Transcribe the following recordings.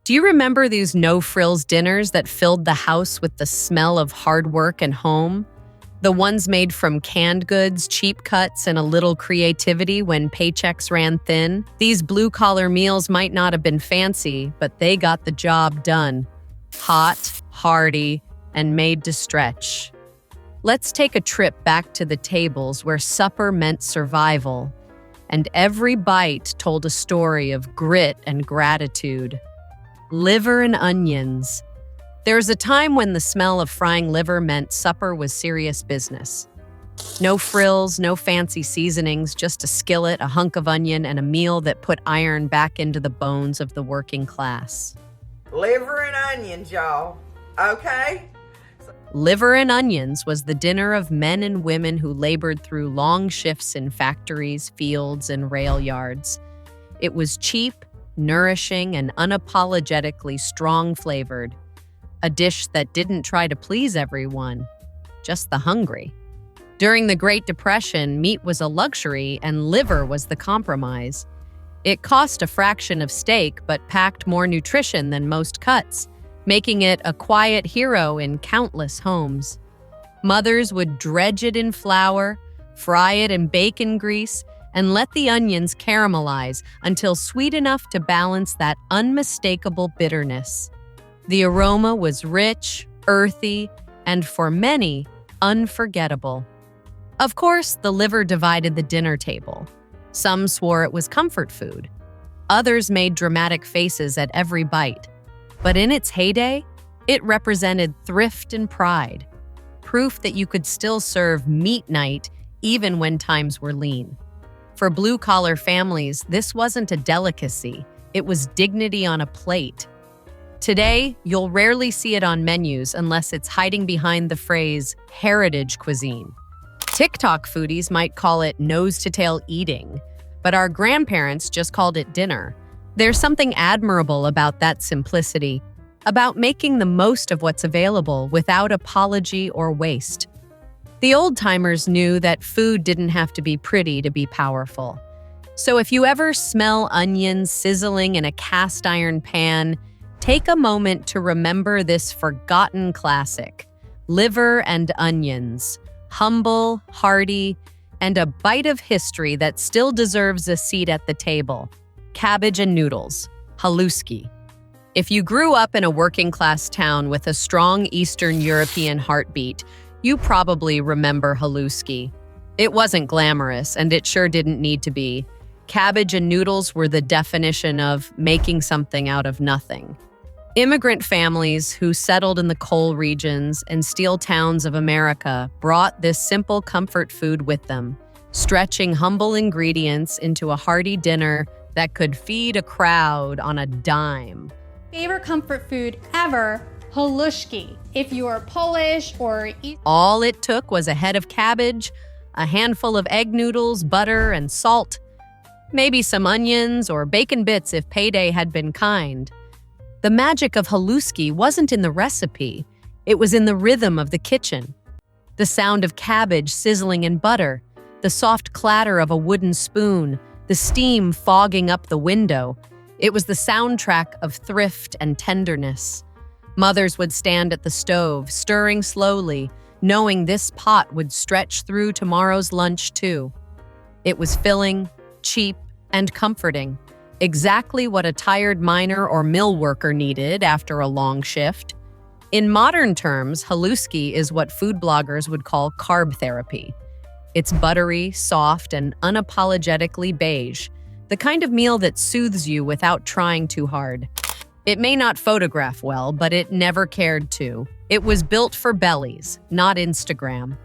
Do you remember these no-frills dinners that filled the house with the smell of hard work and home? The ones made from canned goods, cheap cuts, and a little creativity when paychecks ran thin? These blue-collar meals might not have been fancy, but they got the job done. Hot, hearty, and made to stretch. Let's take a trip back to the tables where supper meant survival, and every bite told a story of grit and gratitude. Liver and onions. There was a time when the smell of frying liver meant supper was serious business. No frills, no fancy seasonings, just a skillet, a hunk of onion, and a meal that put iron back into the bones of the working class. Liver and onions, y'all. Okay? Liver and onions was the dinner of men and women who labored through long shifts in factories, fields, and rail yards. It was cheap, nourishing, and unapologetically strong-flavored. A dish that didn't try to please everyone, just the hungry. During the Great Depression, meat was a luxury and liver was the compromise. It cost a fraction of steak but packed more nutrition than most cuts, making it a quiet hero in countless homes. Mothers would dredge it in flour, fry it in bacon grease, and let the onions caramelize until sweet enough to balance that unmistakable bitterness. The aroma was rich, earthy, and for many, unforgettable. Of course, the liver divided the dinner table. Some swore it was comfort food. Others made dramatic faces at every bite. But in its heyday, it represented thrift and pride, proof that you could still serve meat night even when times were lean. For blue-collar families, this wasn't a delicacy. It was dignity on a plate. Today, you'll rarely see it on menus unless it's hiding behind the phrase heritage cuisine. TikTok foodies might call it nose-to-tail eating, but our grandparents just called it dinner. There's something admirable about that simplicity, about making the most of what's available without apology or waste. The old-timers knew that food didn't have to be pretty to be powerful. So if you ever smell onions sizzling in a cast iron pan, take a moment to remember this forgotten classic: liver and onions, humble, hearty, and a bite of history that still deserves a seat at the table. Cabbage and noodles, haluski. If you grew up in a working-class town with a strong Eastern European heartbeat, you probably remember haluski. It wasn't glamorous, and it sure didn't need to be. Cabbage and noodles were the definition of making something out of nothing. Immigrant families who settled in the coal regions and steel towns of America brought this simple comfort food with them, stretching humble ingredients into a hearty dinner that could feed a crowd on a dime. Favorite comfort food ever, haluski. If you are Polish or All it took was a head of cabbage, a handful of egg noodles, butter, and salt. Maybe some onions or bacon bits if payday had been kind. The magic of haluski wasn't in the recipe. It was in the rhythm of the kitchen. The sound of cabbage sizzling in butter, the soft clatter of a wooden spoon, the steam fogging up the window. It was the soundtrack of thrift and tenderness. Mothers would stand at the stove, stirring slowly, knowing this pot would stretch through tomorrow's lunch too. It was filling, cheap, and comforting. Exactly what a tired miner or mill worker needed after a long shift. In modern terms, haluski is what food bloggers would call carb therapy. It's buttery, soft, and unapologetically beige, the kind of meal that soothes you without trying too hard. It may not photograph well, but it never cared to. It was built for bellies, not Instagram.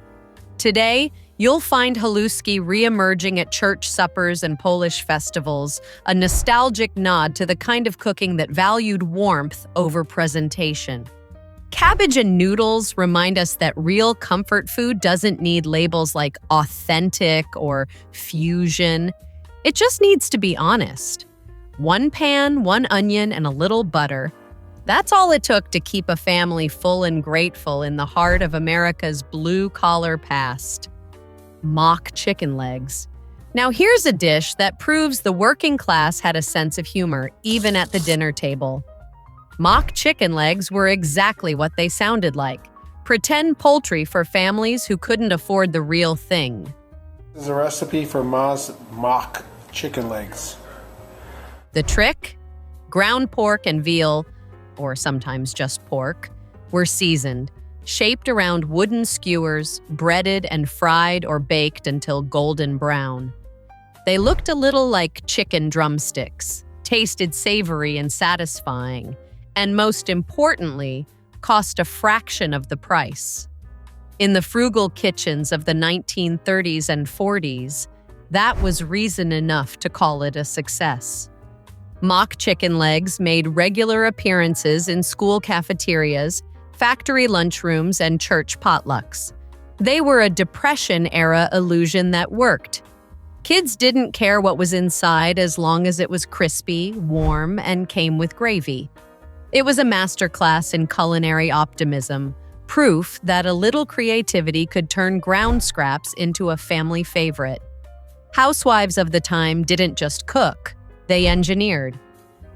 Today, you'll find haluski re-emerging at church suppers and Polish festivals, a nostalgic nod to the kind of cooking that valued warmth over presentation. Cabbage and noodles remind us that real comfort food doesn't need labels like authentic or fusion. It just needs to be honest. One pan, one onion, and a little butter. That's all it took to keep a family full and grateful in the heart of America's blue-collar past. Mock chicken legs. Now here's a dish that proves the working class had a sense of humor, even at the dinner table. Mock chicken legs were exactly what they sounded like. Pretend poultry for families who couldn't afford the real thing. This is a recipe for Ma's mock chicken legs. The trick? Ground pork and veal, or sometimes just pork, were seasoned, shaped around wooden skewers, breaded and fried or baked until golden brown. They looked a little like chicken drumsticks, tasted savory and satisfying, and most importantly, cost a fraction of the price. In the frugal kitchens of the 1930s and 40s, that was reason enough to call it a success. Mock chicken legs made regular appearances in school cafeterias, factory lunchrooms, and church potlucks. They were a Depression-era illusion that worked. Kids didn't care what was inside as long as it was crispy, warm, and came with gravy. It was a masterclass in culinary optimism, proof that a little creativity could turn ground scraps into a family favorite. Housewives of the time didn't just cook, they engineered.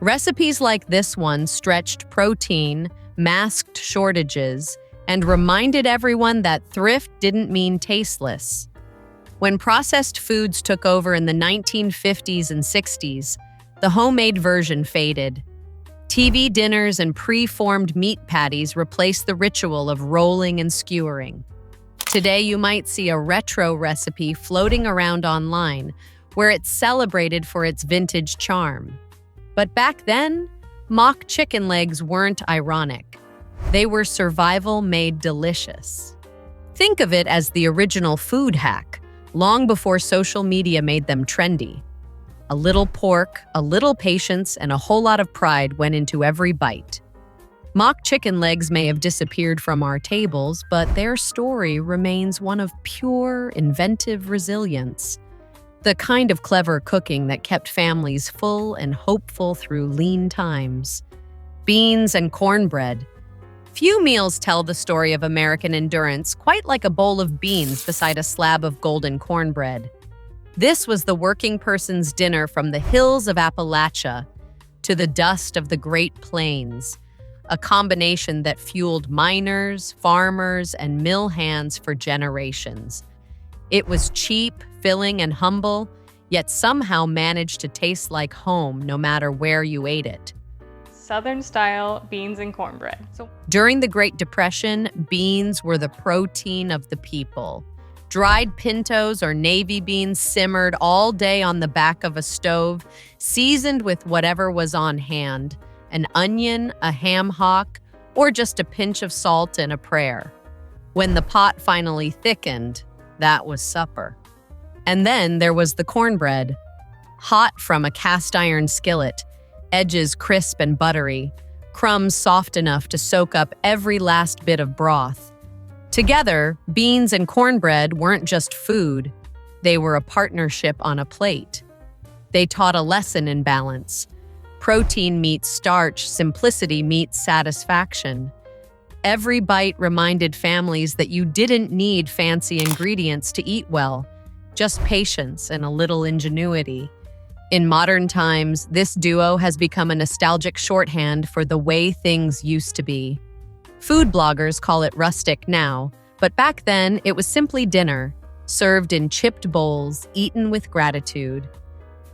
Recipes like this one stretched protein, masked shortages, and reminded everyone that thrift didn't mean tasteless. When processed foods took over in the 1950s and 60s, the homemade version faded. TV dinners and pre-formed meat patties replaced the ritual of rolling and skewering. Today, you might see a retro recipe floating around online where it's celebrated for its vintage charm. But back then, mock chicken legs weren't ironic. They were survival made delicious. Think of it as the original food hack, long before social media made them trendy. A little pork, a little patience, and a whole lot of pride went into every bite. Mock chicken legs may have disappeared from our tables, but their story remains one of pure, inventive resilience. The kind of clever cooking that kept families full and hopeful through lean times. Beans and cornbread. Few meals tell the story of American endurance quite like a bowl of beans beside a slab of golden cornbread. This was the working person's dinner from the hills of Appalachia to the dust of the Great Plains, a combination that fueled miners, farmers, and mill hands for generations. It was cheap, filling, and humble, yet somehow managed to taste like home no matter where you ate it. Southern-style beans and cornbread. During the Great Depression, beans were the protein of the people. Dried pintos or navy beans simmered all day on the back of a stove, seasoned with whatever was on hand, an onion, a ham hock, or just a pinch of salt and a prayer. When the pot finally thickened, that was supper. And then there was the cornbread, hot from a cast iron skillet, edges crisp and buttery, crumbs soft enough to soak up every last bit of broth. Together, beans and cornbread weren't just food, they were a partnership on a plate. They taught a lesson in balance. Protein meets starch, simplicity meets satisfaction. Every bite reminded families that you didn't need fancy ingredients to eat well, just patience and a little ingenuity. In modern times, this duo has become a nostalgic shorthand for the way things used to be. Food bloggers call it rustic now, but back then it was simply dinner, served in chipped bowls, eaten with gratitude.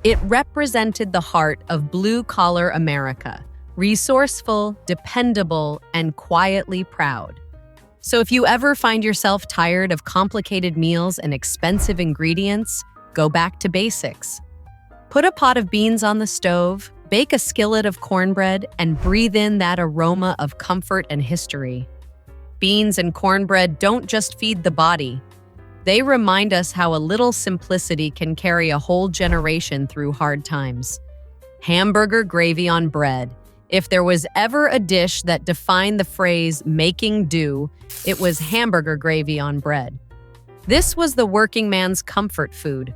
It represented the heart of blue-collar America, resourceful, dependable, and quietly proud. So if you ever find yourself tired of complicated meals and expensive ingredients, go back to basics. Put a pot of beans on the stove, bake a skillet of cornbread, and breathe in that aroma of comfort and history. Beans and cornbread don't just feed the body. They remind us how a little simplicity can carry a whole generation through hard times. Hamburger gravy on bread. If there was ever a dish that defined the phrase making do, it was hamburger gravy on bread. This was the working man's comfort food.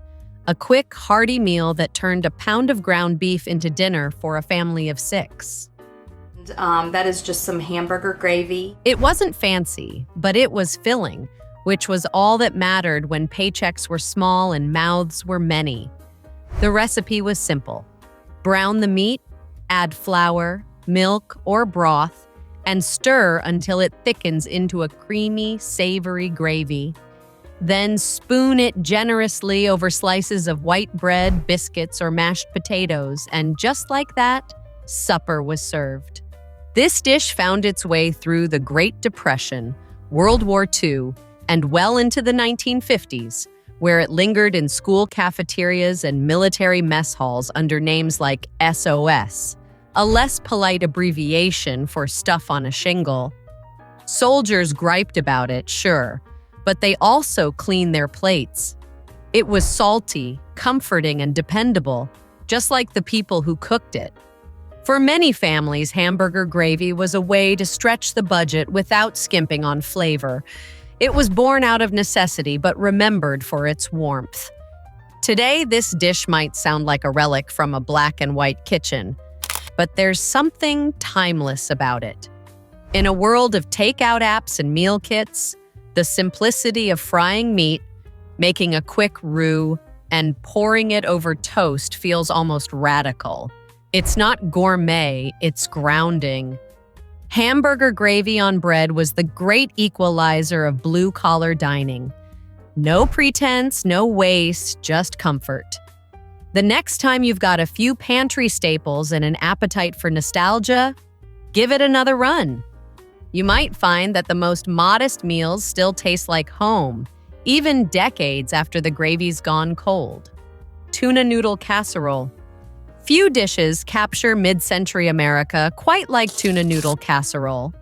A quick, hearty meal that turned a pound of ground beef into dinner for a family of 6. That is just some hamburger gravy. It wasn't fancy, but it was filling, which was all that mattered when paychecks were small and mouths were many. The recipe was simple. Brown the meat, add flour, milk, or broth and stir until it thickens into a creamy, savory gravy. Then spoon it generously over slices of white bread, biscuits, or mashed potatoes, and just like that, supper was served. This dish found its way through the Great Depression, World War II, and well into the 1950s, where it lingered in school cafeterias and military mess halls under names like SOS, a less polite abbreviation for stuff on a shingle. Soldiers griped about it, sure, but they also cleaned their plates. It was salty, comforting, and dependable, just like the people who cooked it. For many families, hamburger gravy was a way to stretch the budget without skimping on flavor. It was born out of necessity, but remembered for its warmth. Today, this dish might sound like a relic from a black and white kitchen, but there's something timeless about it. In a world of takeout apps and meal kits, the simplicity of frying meat, making a quick roux, and pouring it over toast feels almost radical. It's not gourmet, it's grounding. Hamburger gravy on bread was the great equalizer of blue-collar dining. No pretense, no waste, just comfort. The next time you've got a few pantry staples and an appetite for nostalgia, give it another run. You might find that the most modest meals still taste like home, even decades after the gravy's gone cold. Tuna noodle casserole. Few dishes capture mid-century America quite like tuna noodle casserole.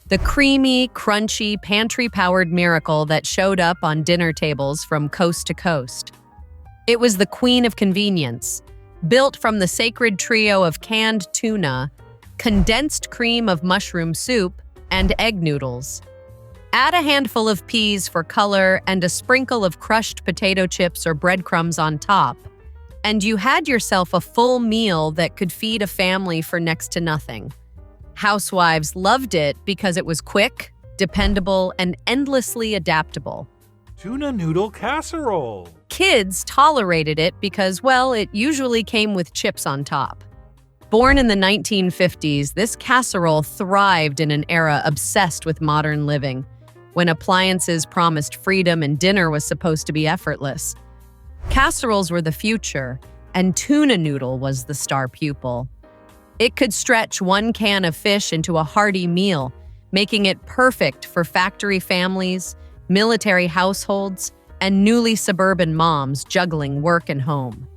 The creamy, crunchy, pantry-powered miracle that showed up on dinner tables from coast to coast. It was the queen of convenience, built from the sacred trio of canned tuna, condensed cream of mushroom soup, and egg noodles. Add a handful of peas for color and a sprinkle of crushed potato chips or breadcrumbs on top, and you had yourself a full meal that could feed a family for next to nothing. Housewives loved it because it was quick, dependable, and endlessly adaptable. Tuna noodle casserole. Kids tolerated it because, well, it usually came with chips on top. Born in the 1950s, this casserole thrived in an era obsessed with modern living, when appliances promised freedom and dinner was supposed to be effortless. Casseroles were the future, and tuna noodle was the star pupil. It could stretch one can of fish into a hearty meal, making it perfect for factory families, military households, and newly suburban moms juggling work and home.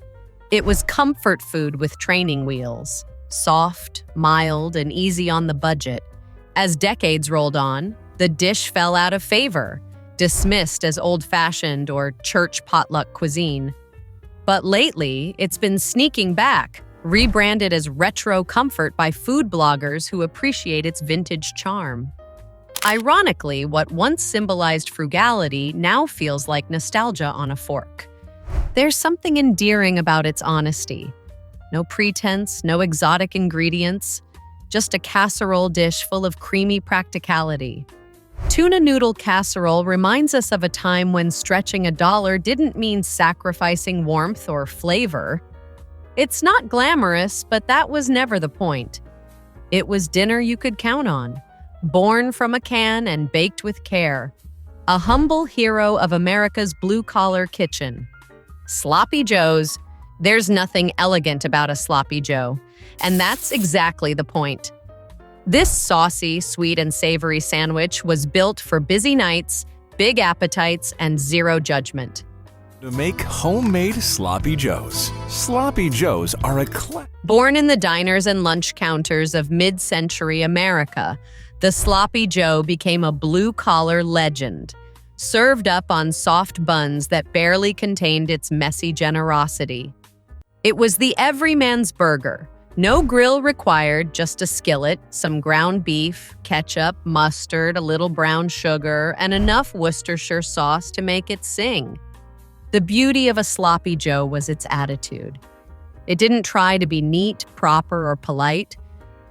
It was comfort food with training wheels, soft, mild, and easy on the budget. As decades rolled on, the dish fell out of favor, dismissed as old-fashioned or church potluck cuisine. But lately, it's been sneaking back, rebranded as retro comfort by food bloggers who appreciate its vintage charm. Ironically, what once symbolized frugality now feels like nostalgia on a fork. There's something endearing about its honesty. No pretense, no exotic ingredients, just a casserole dish full of creamy practicality. Tuna noodle casserole reminds us of a time when stretching $1 didn't mean sacrificing warmth or flavor. It's not glamorous, but that was never the point. It was dinner you could count on, born from a can and baked with care. A humble hero of America's blue-collar kitchen. Sloppy Joes. There's nothing elegant about a sloppy Joe, and that's exactly the point. This saucy, sweet, and savory sandwich was built for busy nights, big appetites, and zero judgment. To make homemade Sloppy Joes. Sloppy Joes are a Born in the diners and lunch counters of mid-century America, the Sloppy Joe became a blue-collar legend, served up on soft buns that barely contained its messy generosity. It was the everyman's burger. No grill required, just a skillet, some ground beef, ketchup, mustard, a little brown sugar, and enough Worcestershire sauce to make it sing. The beauty of a Sloppy Joe was its attitude. It didn't try to be neat, proper, or polite.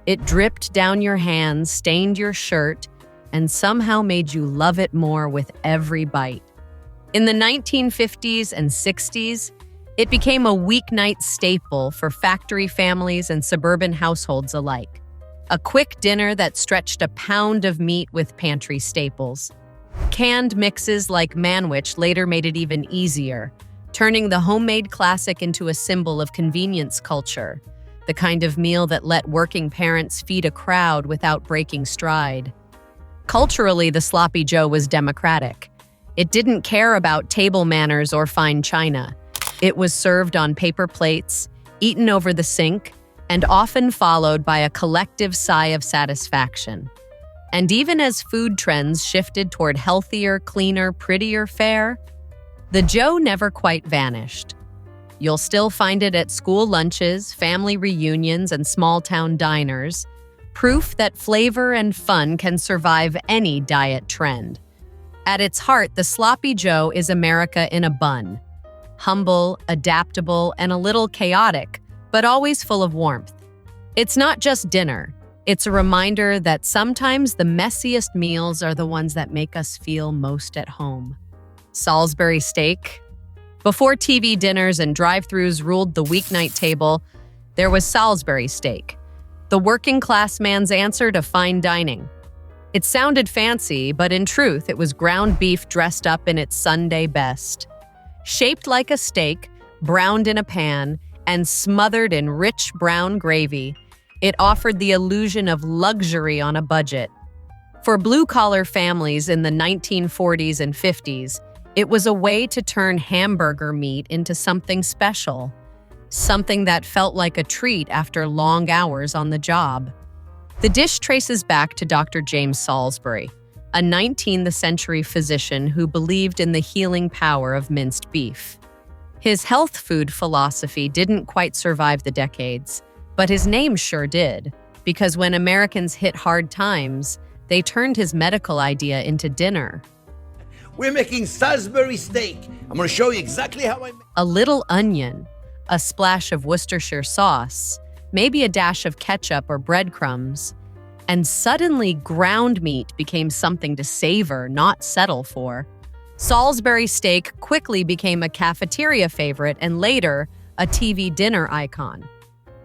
It dripped down your hands, stained your shirt, and somehow made you love it more with every bite. In the 1950s and 60s, it became a weeknight staple for factory families and suburban households alike. a quick dinner that stretched a pound of meat with pantry staples. Canned mixes like manwich later made it even easier, turning the homemade classic into a symbol of convenience culture, the kind of meal that let working parents feed a crowd without breaking stride. Culturally, the sloppy joe was democratic. It didn't care about table manners or fine china. It was served on paper plates, eaten over the sink, and often followed by a collective sigh of satisfaction. And even as food trends shifted toward healthier, cleaner, prettier fare, the joe never quite vanished. You'll still find it at school lunches, family reunions, and small-town diners, proof that flavor and fun can survive any diet trend. At its heart, the sloppy joe is America in a bun. Humble, adaptable, and a little chaotic, but always full of warmth. It's not just dinner. It's a reminder that sometimes the messiest meals are the ones that make us feel most at home. Salisbury steak. Before TV dinners and drive-thrus ruled the weeknight table, there was Salisbury steak, the working class man's answer to fine dining. It sounded fancy, but in truth, it was ground beef dressed up in its Sunday best. Shaped like a steak, browned in a pan, and smothered in rich brown gravy, it offered the illusion of luxury on a budget. For blue-collar families in the 1940s and 50s, it was a way to turn hamburger meat into something special, something that felt like a treat after long hours on the job. The dish traces back to Dr. James Salisbury, a 19th century physician who believed in the healing power of minced beef. His health food philosophy didn't quite survive the decades, but his name sure did, because when Americans hit hard times, they turned his medical idea into dinner. We're making Salisbury steak. I'm going to show you exactly how I make. A little onion, a splash of Worcestershire sauce, maybe a dash of ketchup or breadcrumbs, and suddenly ground meat became something to savor, not settle for. Salisbury steak quickly became a cafeteria favorite and later a TV dinner icon.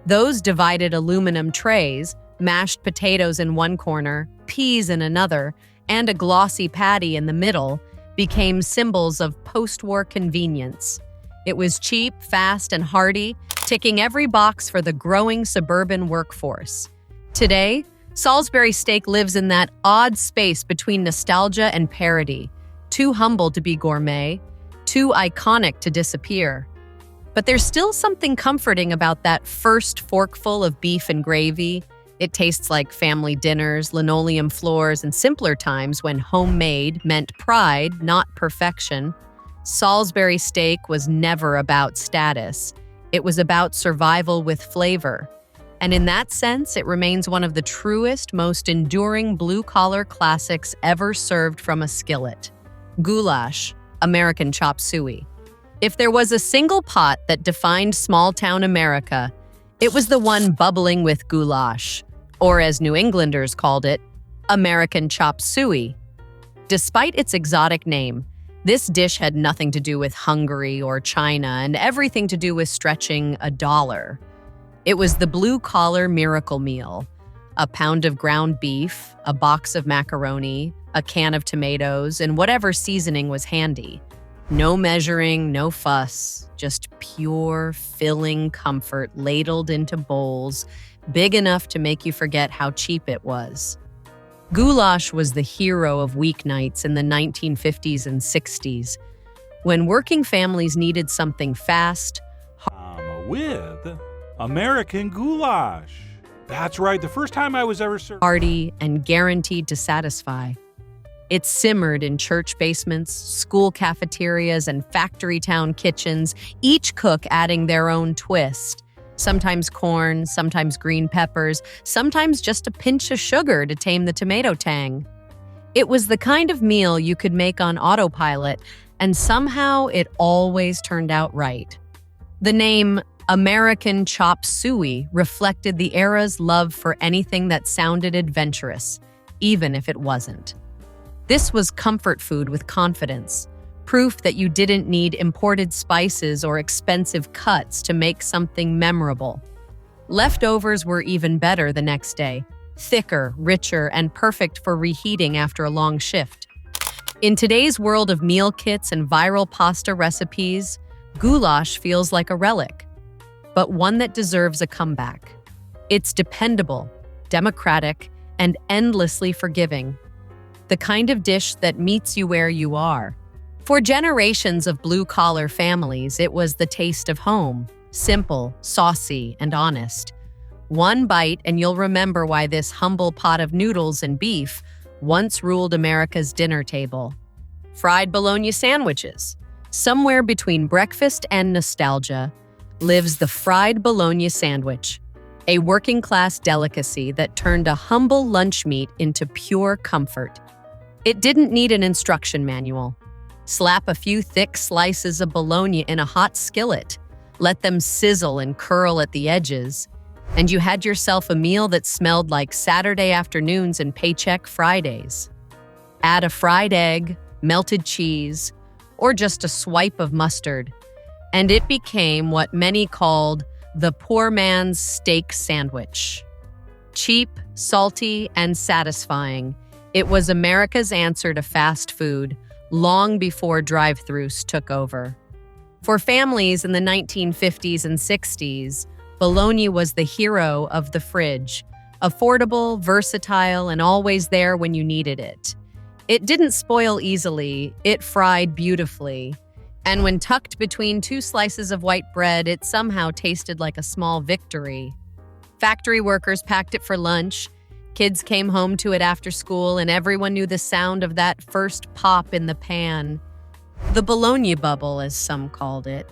Those divided aluminum trays, mashed potatoes in one corner, peas in another, and a glossy patty in the middle became symbols of post-war convenience. It was cheap, fast, and hearty, ticking every box for the growing suburban workforce. Today, Salisbury steak lives in that odd space between nostalgia and parody, too humble to be gourmet, too iconic to disappear. But there's still something comforting about that first forkful of beef and gravy. It tastes like family dinners, linoleum floors, and simpler times when homemade meant pride, not perfection. Salisbury steak was never about status. It was about survival with flavor. And in that sense, it remains one of the truest, most enduring blue-collar classics ever served from a skillet. Goulash, American chop suey. If there was a single pot that defined small-town America, it was the one bubbling with goulash, or as New Englanders called it, American chop suey. Despite its exotic name, this dish had nothing to do with Hungary or China and everything to do with stretching $1. It was the blue-collar miracle meal, a pound of ground beef, a box of macaroni, a can of tomatoes, and whatever seasoning was handy. No measuring, no fuss, just pure, filling comfort ladled into bowls, big enough to make you forget how cheap it was. Goulash was the hero of weeknights in the 1950s and 60s, when working families needed something fast, With American goulash. That's right, the first time I was ever served. hearty, and guaranteed to satisfy. It simmered in church basements, school cafeterias, and factory town kitchens, each cook adding their own twist. Sometimes corn, sometimes green peppers, sometimes just a pinch of sugar to tame the tomato tang. It was the kind of meal you could make on autopilot, and somehow it always turned out right. The name American chop suey reflected the era's love for anything that sounded adventurous, even if it wasn't. This was comfort food with confidence, proof that you didn't need imported spices or expensive cuts to make something memorable. Leftovers were even better the next day. thicker, richer, and perfect for reheating after a long shift. In today's world of meal kits and viral pasta recipes, goulash feels like a relic, but one that deserves a comeback. It's dependable, democratic, and endlessly forgiving. The kind of dish that meets you where you are. For generations of blue-collar families, it was the taste of home, simple, saucy, and honest. One bite and you'll remember why this humble pot of noodles and beef once ruled America's dinner table. Fried bologna sandwiches. Somewhere between breakfast and nostalgia lives the fried bologna sandwich, a working-class delicacy that turned a humble lunch meat into pure comfort. It didn't need an instruction manual. Slap a few thick slices of bologna in a hot skillet, let them sizzle and curl at the edges, and you had yourself a meal that smelled like Saturday afternoons and paycheck Fridays. Add a fried egg, melted cheese, or just a swipe of mustard, and it became what many called the poor man's steak sandwich. Cheap, salty, and satisfying, it was America's answer to fast food long before drive-thrus took over. For families in the 1950s and 60s, bologna was the hero of the fridge, affordable, versatile, and always there when you needed it. It didn't spoil easily, it fried beautifully, and when tucked between two slices of white bread, it somehow tasted like a small victory. Factory workers packed it for lunch, kids came home to it after school, and everyone knew the sound of that first pop in the pan. The bologna bubble, as some called it.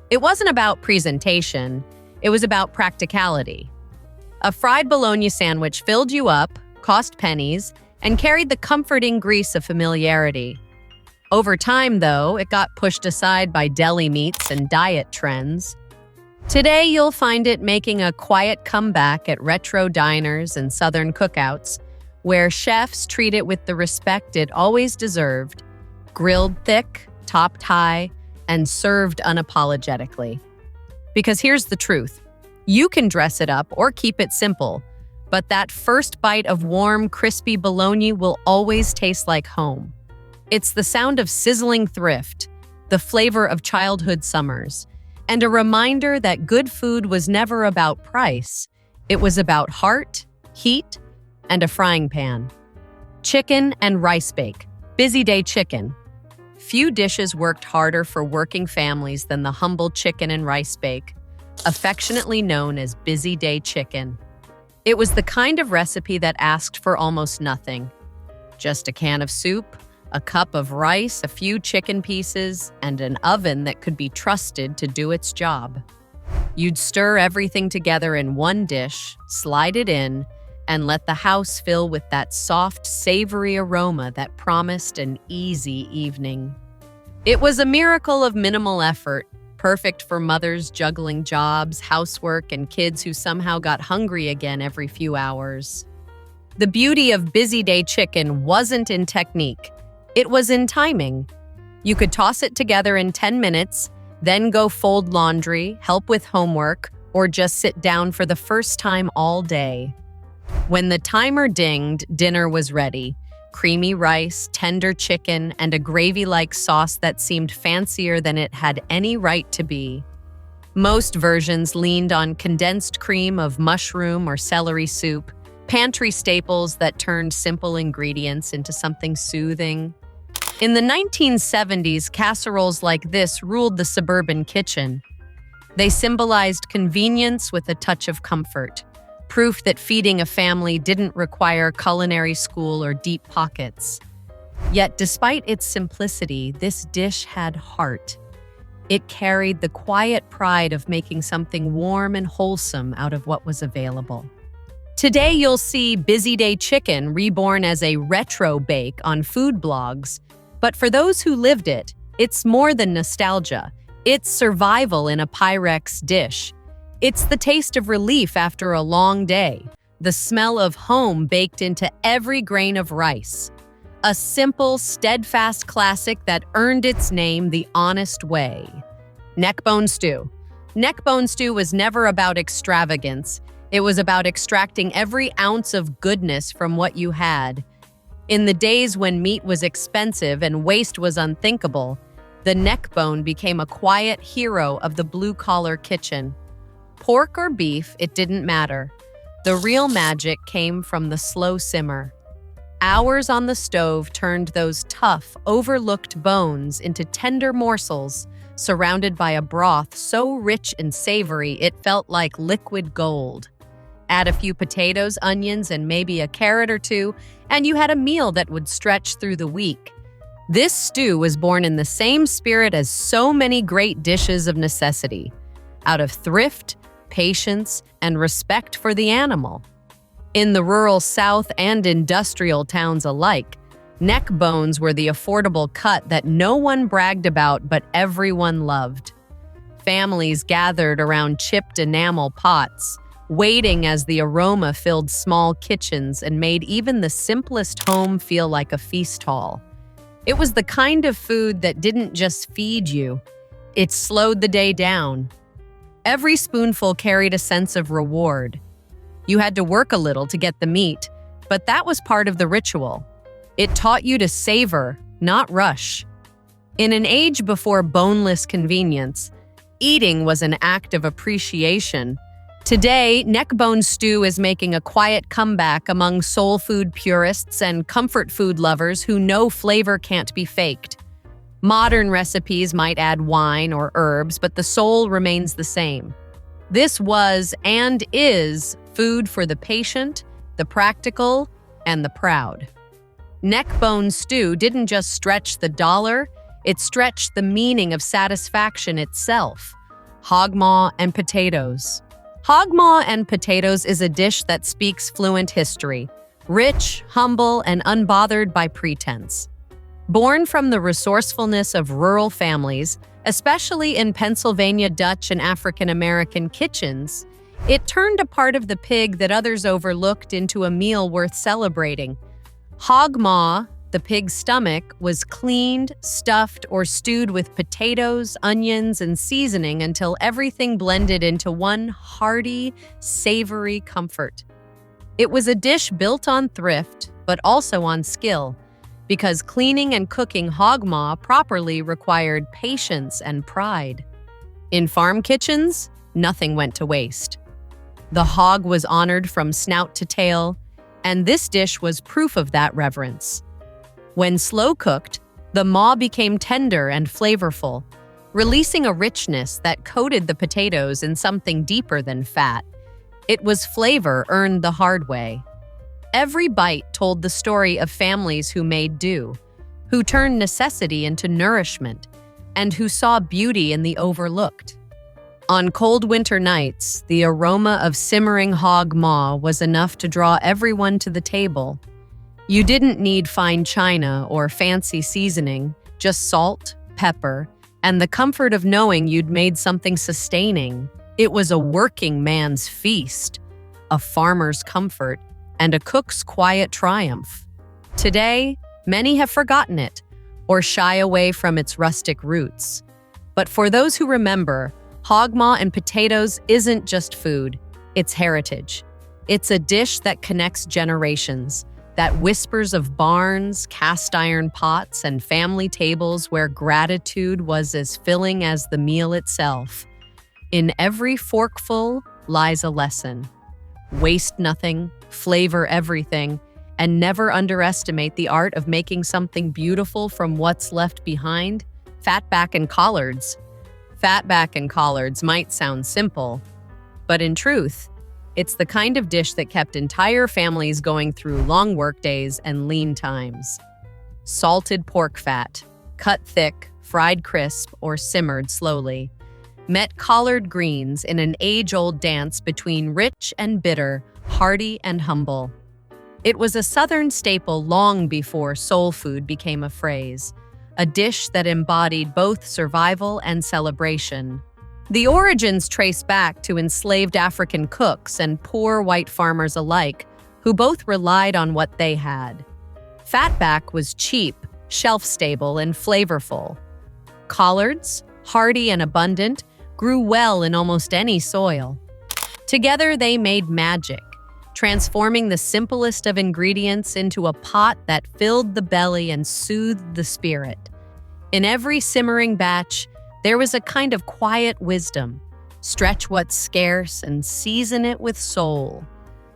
It wasn't about presentation, it was about practicality. A fried bologna sandwich filled you up, cost pennies, and carried the comforting grease of familiarity. Over time, though, it got pushed aside by deli meats and diet trends. Today, you'll find it making a quiet comeback at retro diners and southern cookouts, where chefs treat it with the respect it always deserved, grilled thick, topped high, and served unapologetically. Because here's the truth. You can dress it up or keep it simple, but that first bite of warm, crispy bologna will always taste like home. It's the sound of sizzling thrift, the flavor of childhood summers, and a reminder that good food was never about price. It was about heart, heat, and a frying pan. Chicken and rice bake. Busy day chicken. Few dishes worked harder for working families than the humble chicken and rice bake, affectionately known as busy day chicken. It was the kind of recipe that asked for almost nothing. Just a can of soup, a cup of rice, a few chicken pieces, and an oven that could be trusted to do its job. You'd stir everything together in one dish, slide it in, and let the house fill with that soft, savory aroma that promised an easy evening. It was a miracle of minimal effort, perfect for mothers juggling jobs, housework, and kids who somehow got hungry again every few hours. The beauty of busy day chicken wasn't in technique. It was in timing. You could toss it together in 10 minutes, then go fold laundry, help with homework, or just sit down for the first time all day. When the timer dinged, dinner was ready. Creamy rice, tender chicken, and a gravy-like sauce that seemed fancier than it had any right to be. Most versions leaned on condensed cream of mushroom or celery soup, pantry staples that turned simple ingredients into something soothing. In the 1970s, casseroles like this ruled the suburban kitchen. They symbolized convenience with a touch of comfort, proof that feeding a family didn't require culinary school or deep pockets. Yet, despite its simplicity, this dish had heart. It carried the quiet pride of making something warm and wholesome out of what was available. Today, you'll see busy day chicken reborn as a retro bake on food blogs. But for those who lived it, it's more than nostalgia. It's survival in a Pyrex dish. It's the taste of relief after a long day, the smell of home baked into every grain of rice. A simple, steadfast classic that earned its name the honest way. Neckbone stew. Neckbone stew was never about extravagance. It was about extracting every ounce of goodness from what you had. In the days when meat was expensive and waste was unthinkable, the neck bone became a quiet hero of the blue-collar kitchen. Pork or beef, it didn't matter. The real magic came from the slow simmer. Hours on the stove turned those tough, overlooked bones into tender morsels, surrounded by a broth so rich and savory it felt like liquid gold. Add a few potatoes, onions, and maybe a carrot or two, and you had a meal that would stretch through the week. This stew was born in the same spirit as so many great dishes of necessity, out of thrift, patience, and respect for the animal. In the rural South and industrial towns alike, neck bones were the affordable cut that no one bragged about but everyone loved. Families gathered around chipped enamel pots, waiting as the aroma filled small kitchens and made even the simplest home feel like a feast hall. It was the kind of food that didn't just feed you, it slowed the day down. Every spoonful carried a sense of reward. You had to work a little to get the meat, but that was part of the ritual. It taught you to savor, not rush. In an age before boneless convenience, eating was an act of appreciation. Today, neck bone stew is making a quiet comeback among soul food purists and comfort food lovers who know flavor can't be faked. Modern recipes might add wine or herbs, but the soul remains the same. This was and is food for the patient, the practical, and the proud. Neck bone stew didn't just stretch the dollar, it stretched the meaning of satisfaction itself. Hog maw and potatoes. Hog maw and potatoes is a dish that speaks fluent history, rich, humble, and unbothered by pretense. Born from the resourcefulness of rural families, especially in Pennsylvania Dutch and African American kitchens, it turned a part of the pig that others overlooked into a meal worth celebrating. Hog maw, the pig's stomach, was cleaned, stuffed, or stewed with potatoes, onions, and seasoning until everything blended into one hearty, savory comfort. It was a dish built on thrift, but also on skill, because cleaning and cooking hog maw properly required patience and pride. In farm kitchens, nothing went to waste. The hog was honored from snout to tail, and this dish was proof of that reverence. When slow cooked, the maw became tender and flavorful, releasing a richness that coated the potatoes in something deeper than fat. It was flavor earned the hard way. Every bite told the story of families who made do, who turned necessity into nourishment, and who saw beauty in the overlooked. On cold winter nights, the aroma of simmering hog maw was enough to draw everyone to the table. You didn't need fine china or fancy seasoning, just salt, pepper, and the comfort of knowing you'd made something sustaining. It was a working man's feast, a farmer's comfort, and a cook's quiet triumph. Today, many have forgotten it or shy away from its rustic roots. But for those who remember, hog maw and potatoes isn't just food, it's heritage. It's a dish that connects generations, that whispers of barns, cast iron pots, and family tables where gratitude was as filling as the meal itself. In every forkful lies a lesson. Waste nothing, flavor everything, and never underestimate the art of making something beautiful from what's left behind. Fatback and collards. Fatback and collards might sound simple, but in truth, it's the kind of dish that kept entire families going through long workdays and lean times. Salted pork fat, cut thick, fried crisp, or simmered slowly, met collard greens in an age-old dance between rich and bitter, hearty and humble. It was a Southern staple long before soul food became a phrase, a dish that embodied both survival and celebration. The origins trace back to enslaved African cooks and poor white farmers alike, who both relied on what they had. Fatback was cheap, shelf-stable, and flavorful. Collards, hearty and abundant, grew well in almost any soil. Together, they made magic, transforming the simplest of ingredients into a pot that filled the belly and soothed the spirit. In every simmering batch, there was a kind of quiet wisdom. Stretch what's scarce and season it with soul.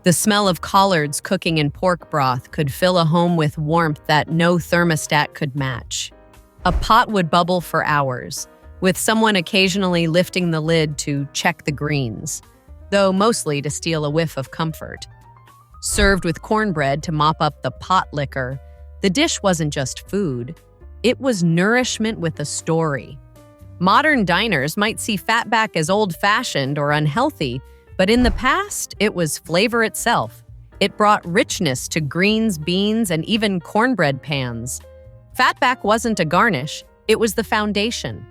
The smell of collards cooking in pork broth could fill a home with warmth that no thermostat could match. A pot would bubble for hours, with someone occasionally lifting the lid to check the greens, though mostly to steal a whiff of comfort. Served with cornbread to mop up the pot liquor, the dish wasn't just food. It was nourishment with a story. Modern diners might see fatback as old-fashioned or unhealthy, but in the past, it was flavor itself. It brought richness to greens, beans, and even cornbread pans. Fatback wasn't a garnish, it was the foundation.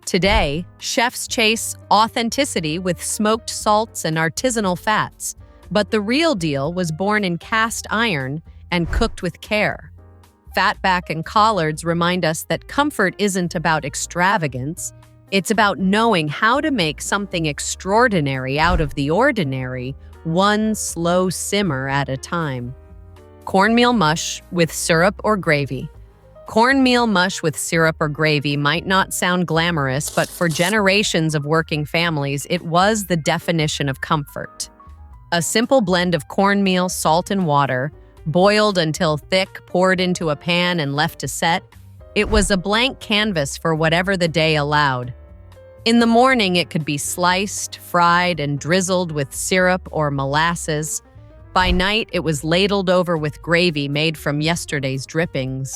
Today, chefs chase authenticity with smoked salts and artisanal fats, but the real deal was born in cast iron and cooked with care. Fatback and collards remind us that comfort isn't about extravagance. It's about knowing how to make something extraordinary out of the ordinary, one slow simmer at a time. Cornmeal mush with syrup or gravy. Cornmeal mush with syrup or gravy might not sound glamorous, but for generations of working families, it was the definition of comfort. A simple blend of cornmeal, salt, and water, boiled until thick, poured into a pan and left to set, it was a blank canvas for whatever the day allowed. In the morning, it could be sliced, fried, and drizzled with syrup or molasses. By night, it was ladled over with gravy made from yesterday's drippings.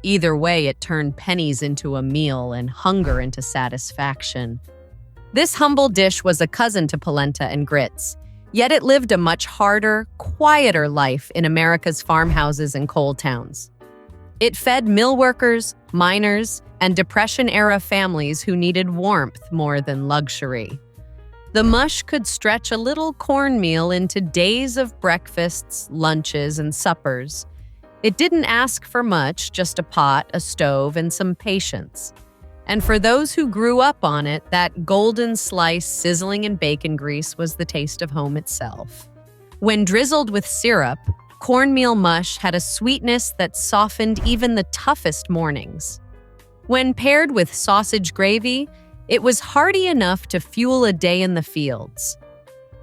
Either way, it turned pennies into a meal and hunger into satisfaction. This humble dish was a cousin to polenta and grits, yet it lived a much harder, quieter life in America's farmhouses and coal towns. It fed mill workers, miners, and Depression-era families who needed warmth more than luxury. The mush could stretch a little cornmeal into days of breakfasts, lunches, and suppers. It didn't ask for much, just a pot, a stove, and some patience. And for those who grew up on it, that golden slice sizzling in bacon grease was the taste of home itself. When drizzled with syrup, cornmeal mush had a sweetness that softened even the toughest mornings. When paired with sausage gravy, it was hearty enough to fuel a day in the fields.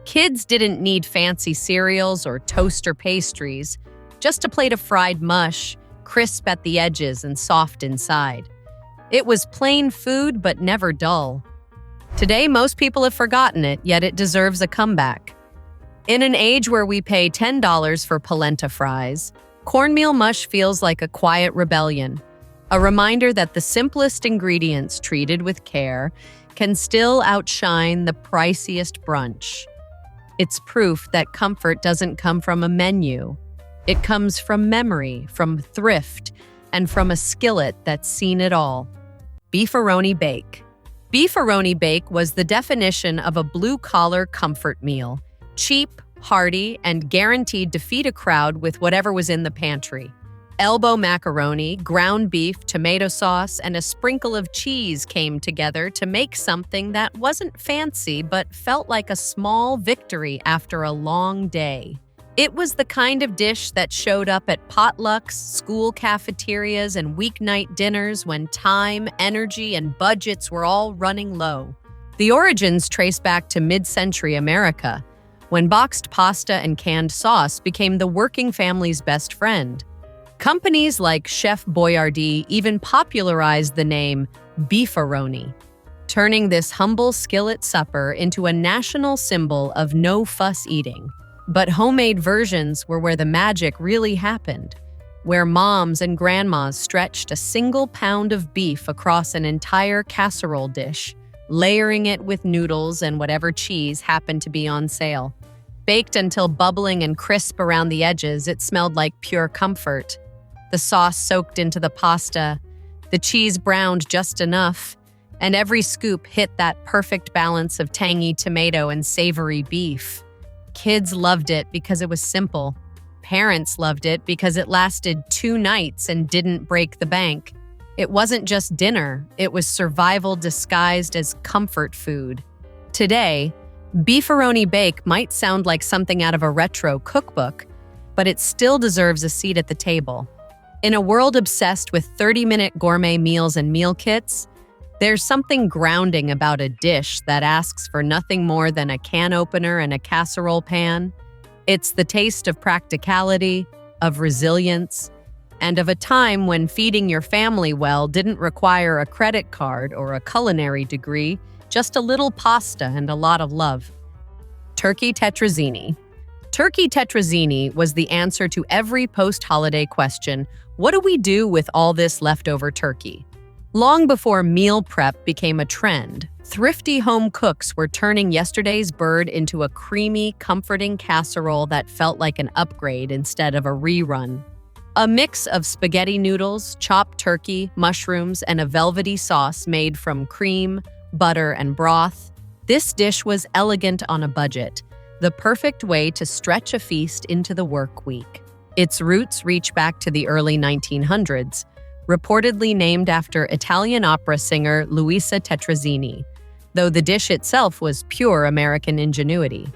Kids didn't need fancy cereals or toaster pastries, just a plate of fried mush, crisp at the edges and soft inside. It was plain food, but never dull. Today, most people have forgotten it, yet it deserves a comeback. In an age where we pay $10 for polenta fries, cornmeal mush feels like a quiet rebellion, a reminder that the simplest ingredients treated with care can still outshine the priciest brunch. It's proof that comfort doesn't come from a menu. It comes from memory, from thrift, and from a skillet that's seen it all. Beefaroni bake. Beefaroni bake was the definition of a blue-collar comfort meal, cheap, hearty, and guaranteed to feed a crowd with whatever was in the pantry. Elbow macaroni, ground beef, tomato sauce, and a sprinkle of cheese came together to make something that wasn't fancy but felt like a small victory after a long day. It was the kind of dish that showed up at potlucks, school cafeterias, and weeknight dinners when time, energy, and budgets were all running low. The origins trace back to mid-century America, when boxed pasta and canned sauce became the working family's best friend. Companies like Chef Boyardee even popularized the name beefaroni, turning this humble skillet supper into a national symbol of no-fuss eating. But homemade versions were where the magic really happened, where moms and grandmas stretched a single pound of beef across an entire casserole dish, layering it with noodles and whatever cheese happened to be on sale. Baked until bubbling and crisp around the edges, it smelled like pure comfort. The sauce soaked into the pasta, the cheese browned just enough, and every scoop hit that perfect balance of tangy tomato and savory beef. Kids loved it because it was simple. Parents loved it because it lasted 2 nights and didn't break the bank. It wasn't just dinner, it was survival disguised as comfort food. Today, Beefaroni bake might sound like something out of a retro cookbook, but it still deserves a seat at the table. In a world obsessed with 30-minute gourmet meals and meal kits, there's something grounding about a dish that asks for nothing more than a can opener and a casserole pan. It's the taste of practicality, of resilience, and of a time when feeding your family well didn't require a credit card or a culinary degree, just a little pasta and a lot of love. Turkey tetrazzini. Turkey tetrazzini was the answer to every post-holiday question, what do we do with all this leftover turkey? Long before meal prep became a trend, thrifty home cooks were turning yesterday's bird into a creamy, comforting casserole that felt like an upgrade instead of a rerun. A mix of spaghetti noodles, chopped turkey, mushrooms, and a velvety sauce made from cream, butter, and broth. This dish was elegant on a budget, the perfect way to stretch a feast into the work week. Its roots reach back to the early 1900s, reportedly named after Italian opera singer Luisa Tetrazzini, though the dish itself was pure American ingenuity.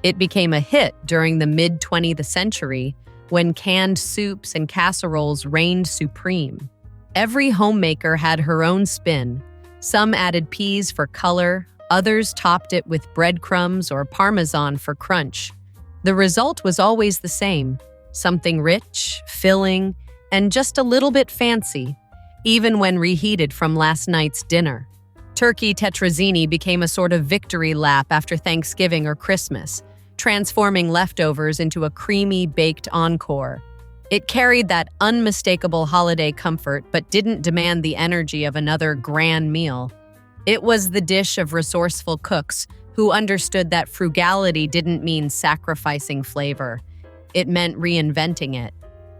It became a hit during the mid-20th century when canned soups and casseroles reigned supreme. Every homemaker had her own spin. Some added peas for color, others topped it with breadcrumbs or parmesan for crunch. The result was always the same, something rich, filling, and just a little bit fancy, even when reheated from last night's dinner. Turkey tetrazzini became a sort of victory lap after Thanksgiving or Christmas, transforming leftovers into a creamy, baked encore. It carried that unmistakable holiday comfort but didn't demand the energy of another grand meal. It was the dish of resourceful cooks who understood that frugality didn't mean sacrificing flavor. It meant reinventing it.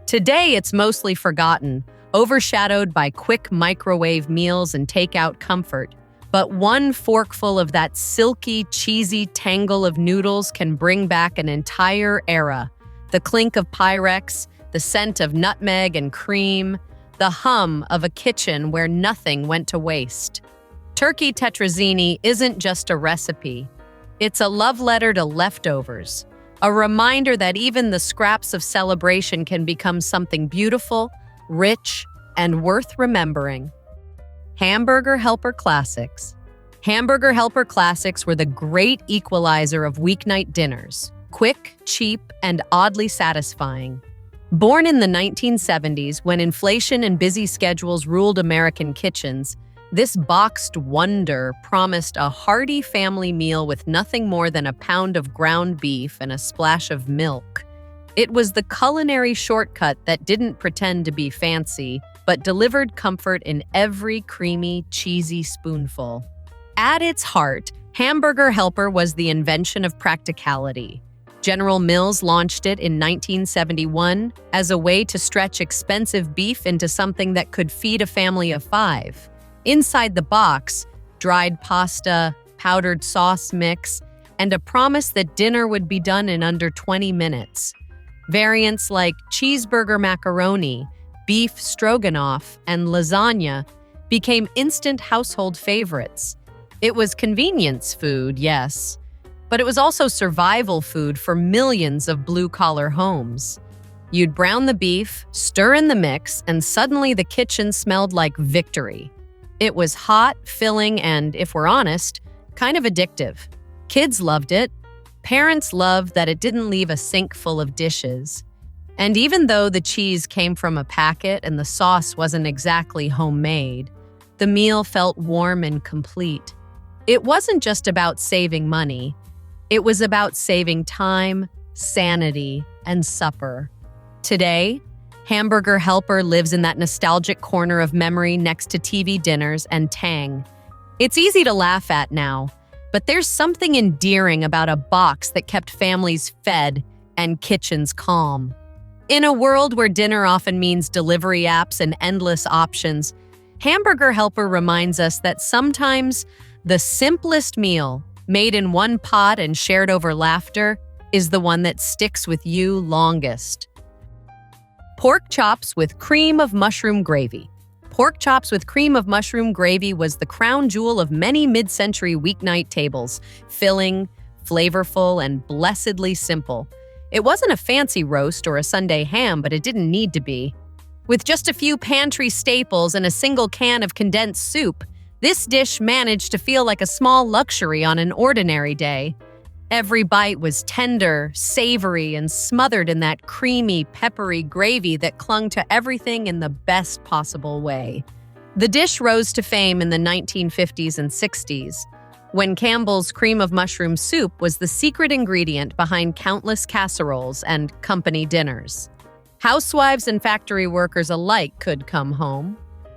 Today, it's mostly forgotten, overshadowed by quick microwave meals and takeout comfort. But one forkful of that silky, cheesy tangle of noodles can bring back an entire era. The clink of Pyrex, the scent of nutmeg and cream, the hum of a kitchen where nothing went to waste. Turkey tetrazzini isn't just a recipe. It's a love letter to leftovers, a reminder that even the scraps of celebration can become something beautiful, rich, and worth remembering. Hamburger Helper Classics. Hamburger Helper Classics were the great equalizer of weeknight dinners, quick, cheap, and oddly satisfying. Born in the 1970s, when inflation and busy schedules ruled American kitchens, this boxed wonder promised a hearty family meal with nothing more than a pound of ground beef and a splash of milk. It was the culinary shortcut that didn't pretend to be fancy, but delivered comfort in every creamy, cheesy spoonful. At its heart, Hamburger Helper was the invention of practicality. General Mills launched it in 1971 as a way to stretch expensive beef into something that could feed a family of 5. Inside the box, dried pasta, powdered sauce mix, and a promise that dinner would be done in under 20 minutes. Variants like cheeseburger macaroni, beef stroganoff, and lasagna became instant household favorites. It was convenience food, yes, but it was also survival food for millions of blue-collar homes. You'd brown the beef, stir in the mix, and suddenly the kitchen smelled like victory. It was hot, filling, and, if we're honest, kind of addictive. Kids loved it. Parents loved that it didn't leave a sink full of dishes. And even though the cheese came from a packet and the sauce wasn't exactly homemade, the meal felt warm and complete. It wasn't just about saving money. It was about saving time, sanity, and supper. Today, Hamburger Helper lives in that nostalgic corner of memory next to TV dinners and Tang. It's easy to laugh at now, but there's something endearing about a box that kept families fed and kitchens calm. In a world where dinner often means delivery apps and endless options, Hamburger Helper reminds us that sometimes the simplest meal, made in one pot and shared over laughter, is the one that sticks with you longest. Pork chops with cream of mushroom gravy. Pork chops with cream of mushroom gravy was the crown jewel of many mid-century weeknight tables, filling, flavorful, and blessedly simple. It wasn't a fancy roast or a Sunday ham, but it didn't need to be. With just a few pantry staples and a single can of condensed soup, this dish managed to feel like a small luxury on an ordinary day. Every bite was tender, savory, and smothered in that creamy, peppery gravy that clung to everything in the best possible way. The dish rose to fame in the 1950s and 60s, when Campbell's cream of mushroom soup was the secret ingredient behind countless casseroles and company dinners. Housewives and factory workers alike could come home,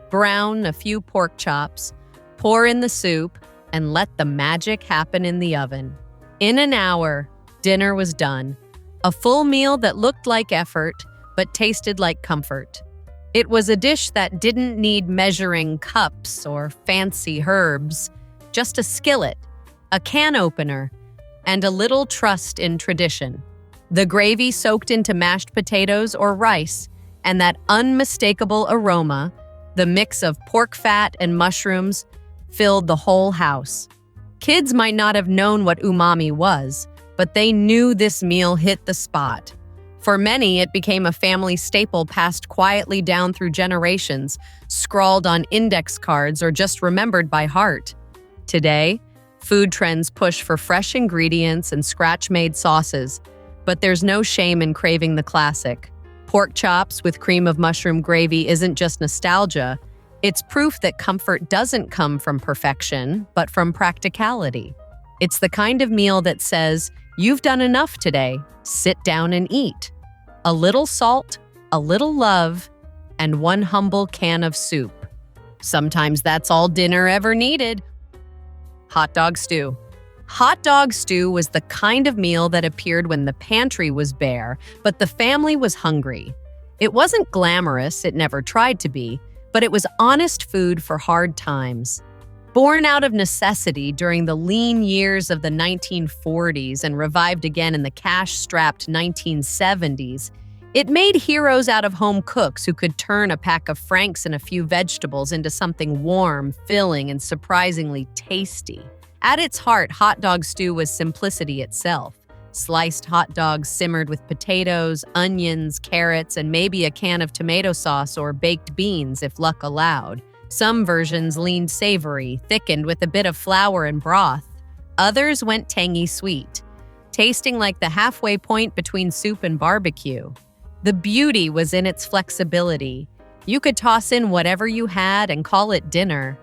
brown a few pork chops, pour in the soup, and let the magic happen in the oven. In an hour, dinner was done. A full meal that looked like effort, but tasted like comfort. It was a dish that didn't need measuring cups or fancy herbs, just a skillet, a can opener, and a little trust in tradition. The gravy soaked into mashed potatoes or rice, and that unmistakable aroma, the mix of pork fat and mushrooms, filled the whole house. Kids might not have known what umami was, but they knew this meal hit the spot. For many, it became a family staple passed quietly down through generations, scrawled on index cards or just remembered by heart. Today, food trends push for fresh ingredients and scratch-made sauces, but there's no shame in craving the classic. Pork chops with cream of mushroom gravy isn't just nostalgia. It's proof that comfort doesn't come from perfection, but from practicality. It's the kind of meal that says, "You've done enough today. Sit down and eat." A little salt, a little love, and one humble can of soup. Sometimes that's all dinner ever needed. Hot dog stew. Hot dog stew was the kind of meal that appeared when the pantry was bare, but the family was hungry. It wasn't glamorous, it never tried to be, but it was honest food for hard times. Born out of necessity during the lean years of the 1940s and revived again in the cash-strapped 1970s, it made heroes out of home cooks who could turn a pack of Franks and a few vegetables into something warm, filling, and surprisingly tasty. At its heart, hot dog stew was simplicity itself. Sliced hot dogs simmered with potatoes, onions, carrots, and maybe a can of tomato sauce or baked beans if luck allowed. Some versions leaned savory, thickened with a bit of flour and broth. Others went tangy sweet, tasting like the halfway point between soup and barbecue. The beauty was in its flexibility. You could toss in whatever you had and call it dinner.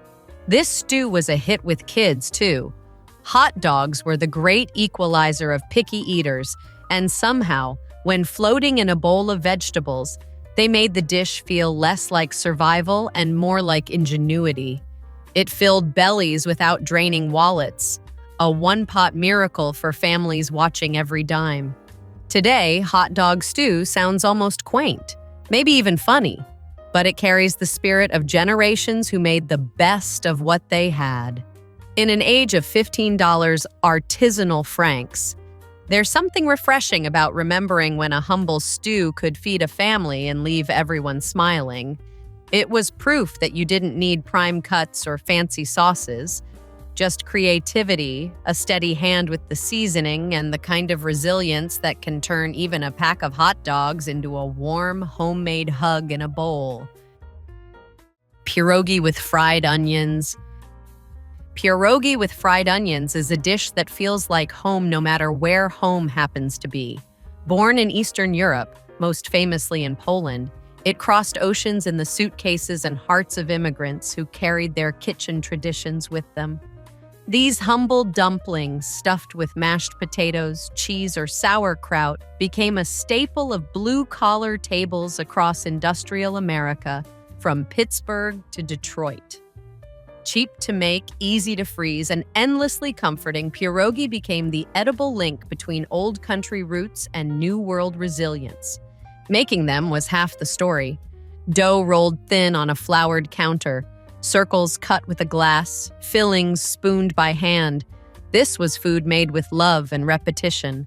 This stew was a hit with kids, too. Hot dogs were the great equalizer of picky eaters, and somehow, when floating in a bowl of vegetables, they made the dish feel less like survival and more like ingenuity. It filled bellies without draining wallets, a one-pot miracle for families watching every dime. Today, hot dog stew sounds almost quaint, maybe even funny, but it carries the spirit of generations who made the best of what they had. In an age of $15 artisanal francs, there's something refreshing about remembering when a humble stew could feed a family and leave everyone smiling. It was proof that you didn't need prime cuts or fancy sauces, just creativity, a steady hand with the seasoning, and the kind of resilience that can turn even a pack of hot dogs into a warm, homemade hug in a bowl. Pierogi with fried onions. Pierogi with fried onions is a dish that feels like home no matter where home happens to be. Born in Eastern Europe, most famously in Poland, it crossed oceans in the suitcases and hearts of immigrants who carried their kitchen traditions with them. These humble dumplings, stuffed with mashed potatoes, cheese, or sauerkraut, became a staple of blue-collar tables across industrial America, from Pittsburgh to Detroit. Cheap to make, easy to freeze, and endlessly comforting, pierogi became the edible link between old country roots and new world resilience. Making them was half the story. Dough rolled thin on a floured counter, circles cut with a glass, fillings spooned by hand. This was food made with love and repetition.